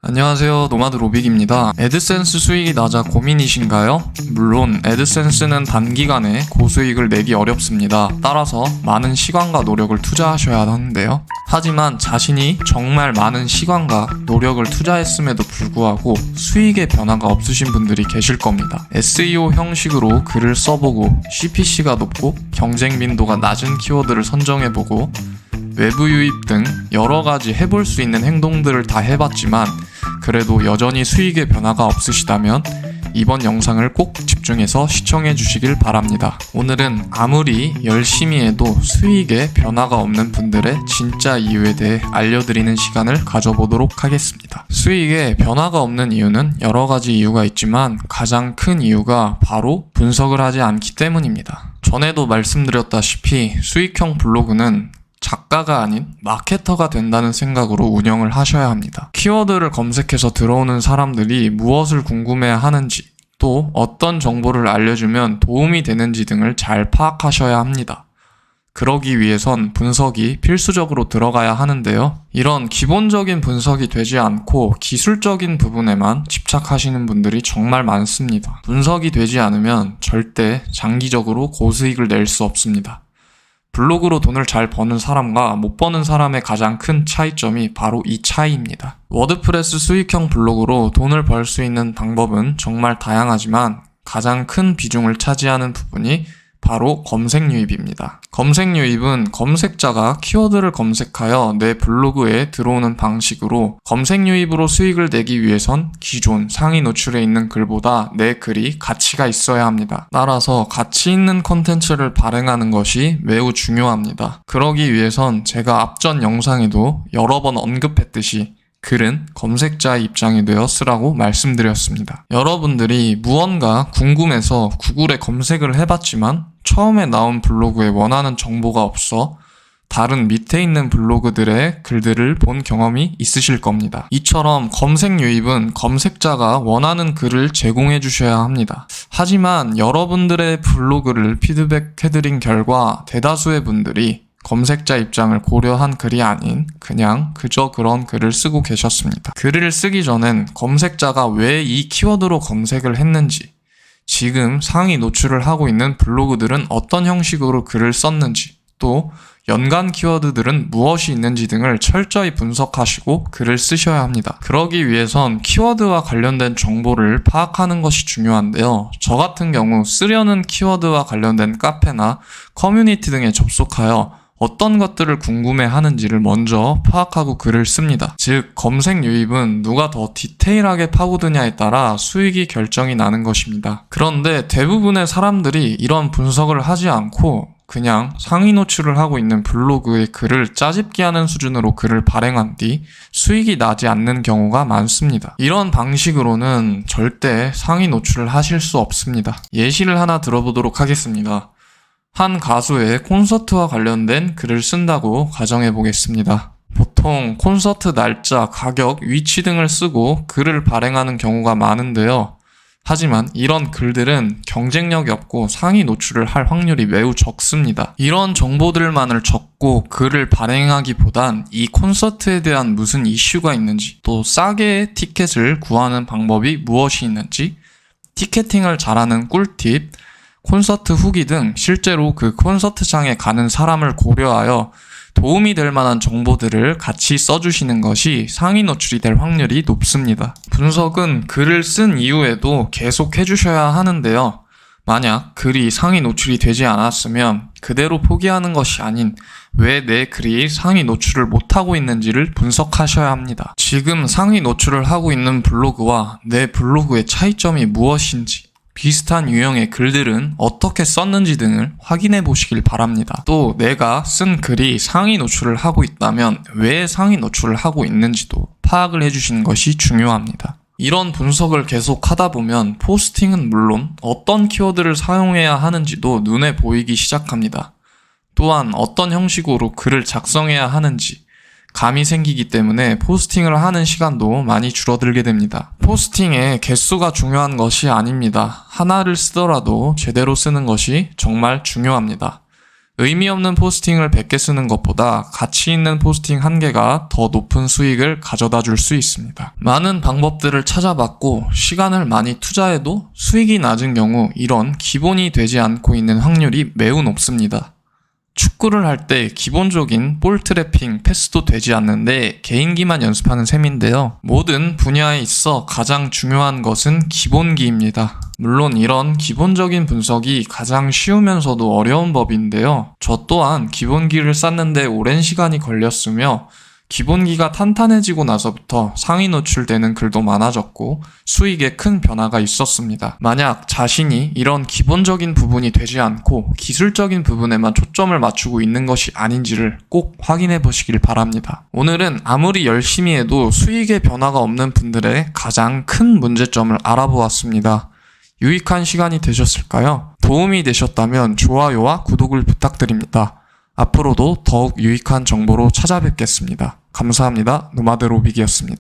안녕하세요, 노마드 로빅입니다. 애드센스 수익이 낮아 고민이신가요? 물론 애드센스는 단기간에 고수익을 내기 어렵습니다. 따라서 많은 시간과 노력을 투자하셔야 하는데요. 하지만 자신이 정말 많은 시간과 노력을 투자했음에도 불구하고 수익의 변화가 없으신 분들이 계실 겁니다. SEO 형식으로 글을 써보고 CPC가 높고 경쟁 빈도가 낮은 키워드를 선정해보고 외부 유입 등 여러가지 해볼 수 있는 행동들을 다 해봤지만 그래도 여전히 수익의 변화가 없으시다면 이번 영상을 꼭 집중해서 시청해 주시길 바랍니다. 오늘은 아무리 열심히 해도 수익에 변화가 없는 분들의 진짜 이유에 대해 알려드리는 시간을 가져보도록 하겠습니다. 수익에 변화가 없는 이유는 여러 가지 이유가 있지만 가장 큰 이유가 바로 분석을 하지 않기 때문입니다. 전에도 말씀드렸다시피 수익형 블로그는 작가가 아닌 마케터가 된다는 생각으로 운영을 하셔야 합니다. 키워드를 검색해서 들어오는 사람들이 무엇을 궁금해 하는지, 또 어떤 정보를 알려주면 도움이 되는지 등을 잘 파악하셔야 합니다. 그러기 위해선 분석이 필수적으로 들어가야 하는데요. 이런 기본적인 분석이 되지 않고 기술적인 부분에만 집착하시는 분들이 정말 많습니다. 분석이 되지 않으면 절대 장기적으로 고수익을 낼 수 없습니다. 블로그로 돈을 잘 버는 사람과 못 버는 사람의 가장 큰 차이점이 바로 이 차이입니다. 워드프레스 수익형 블로그로 돈을 벌 수 있는 방법은 정말 다양하지만 가장 큰 비중을 차지하는 부분이 바로 검색 유입입니다. 검색 유입은 검색자가 키워드를 검색하여 내 블로그에 들어오는 방식으로 검색 유입으로 수익을 내기 위해선 기존 상위 노출에 있는 글보다 내 글이 가치가 있어야 합니다. 따라서 가치 있는 콘텐츠를 발행하는 것이 매우 중요합니다. 그러기 위해선 제가 앞전 영상에도 여러 번 언급했듯이 글은 검색자의 입장이 되어 쓰라고 말씀드렸습니다. 여러분들이 무언가 궁금해서 구글에 검색을 해봤지만 처음에 나온 블로그에 원하는 정보가 없어 다른 밑에 있는 블로그들의 글들을 본 경험이 있으실 겁니다. 이처럼 검색 유입은 검색자가 원하는 글을 제공해 주셔야 합니다. 하지만 여러분들의 블로그를 피드백해드린 결과 대다수의 분들이 검색자 입장을 고려한 글이 아닌 그냥 그저 그런 글을 쓰고 계셨습니다. 글을 쓰기 전엔 검색자가 왜 이 키워드로 검색을 했는지, 지금 상위 노출을 하고 있는 블로그들은 어떤 형식으로 글을 썼는지, 또 연관 키워드들은 무엇이 있는지 등을 철저히 분석하시고 글을 쓰셔야 합니다. 그러기 위해선 키워드와 관련된 정보를 파악하는 것이 중요한데요. 저 같은 경우 쓰려는 키워드와 관련된 카페나 커뮤니티 등에 접속하여 어떤 것들을 궁금해 하는지를 먼저 파악하고 글을 씁니다. 즉, 검색 유입은 누가 더 디테일하게 파고드냐에 따라 수익이 결정이 나는 것입니다. 그런데 대부분의 사람들이 이런 분석을 하지 않고 그냥 상위 노출을 하고 있는 블로그의 글을 짜집기 하는 수준으로 글을 발행한 뒤 수익이 나지 않는 경우가 많습니다. 이런 방식으로는 절대 상위 노출을 하실 수 없습니다. 예시를 하나 들어보도록 하겠습니다. 한 가수의 콘서트와 관련된 글을 쓴다고 가정해 보겠습니다. 보통 콘서트 날짜, 가격, 위치 등을 쓰고 글을 발행하는 경우가 많은데요. 하지만 이런 글들은 경쟁력이 없고 상위 노출을 할 확률이 매우 적습니다. 이런 정보들만을 적고 글을 발행하기보단 이 콘서트에 대한 무슨 이슈가 있는지, 또 싸게 티켓을 구하는 방법이 무엇이 있는지, 티켓팅을 잘하는 꿀팁, 콘서트 후기 등 실제로 그 콘서트장에 가는 사람을 고려하여 도움이 될 만한 정보들을 같이 써주시는 것이 상위 노출이 될 확률이 높습니다. 분석은 글을 쓴 이후에도 계속 해주셔야 하는데요. 만약 글이 상위 노출이 되지 않았으면 그대로 포기하는 것이 아닌 왜 내 글이 상위 노출을 못하고 있는지를 분석하셔야 합니다. 지금 상위 노출을 하고 있는 블로그와 내 블로그의 차이점이 무엇인지, 비슷한 유형의 글들은 어떻게 썼는지 등을 확인해 보시길 바랍니다. 또 내가 쓴 글이 상위 노출을 하고 있다면 왜 상위 노출을 하고 있는지도 파악을 해주시는 것이 중요합니다. 이런 분석을 계속 하다 보면 포스팅은 물론 어떤 키워드를 사용해야 하는지도 눈에 보이기 시작합니다. 또한 어떤 형식으로 글을 작성해야 하는지 감이 생기기 때문에 포스팅을 하는 시간도 많이 줄어들게 됩니다. 포스팅의 개수가 중요한 것이 아닙니다. 하나를 쓰더라도 제대로 쓰는 것이 정말 중요합니다. 의미 없는 포스팅을 100개 쓰는 것보다 가치 있는 포스팅 1개가 더 높은 수익을 가져다 줄 수 있습니다. 많은 방법들을 찾아봤고 시간을 많이 투자해도 수익이 낮은 경우 이런 기본이 되지 않고 있는 확률이 매우 높습니다. 축구를 할 때 기본적인 볼 트래핑, 패스도 되지 않는데 개인기만 연습하는 셈인데요. 모든 분야에 있어 가장 중요한 것은 기본기입니다. 물론 이런 기본적인 분석이 가장 쉬우면서도 어려운 법인데요. 저 또한 기본기를 쌓는데 오랜 시간이 걸렸으며 기본기가 탄탄해지고 나서부터 상위 노출되는 글도 많아졌고 수익에 큰 변화가 있었습니다. 만약 자신이 이런 기본적인 부분이 되지 않고 기술적인 부분에만 초점을 맞추고 있는 것이 아닌지를 꼭 확인해 보시길 바랍니다. 오늘은 아무리 열심히 해도 수익의 변화가 없는 분들의 가장 큰 문제점을 알아보았습니다. 유익한 시간이 되셨을까요? 도움이 되셨다면 좋아요와 구독을 부탁드립니다. 앞으로도 더욱 유익한 정보로 찾아뵙겠습니다. 감사합니다. 노마드 로빅이었습니다.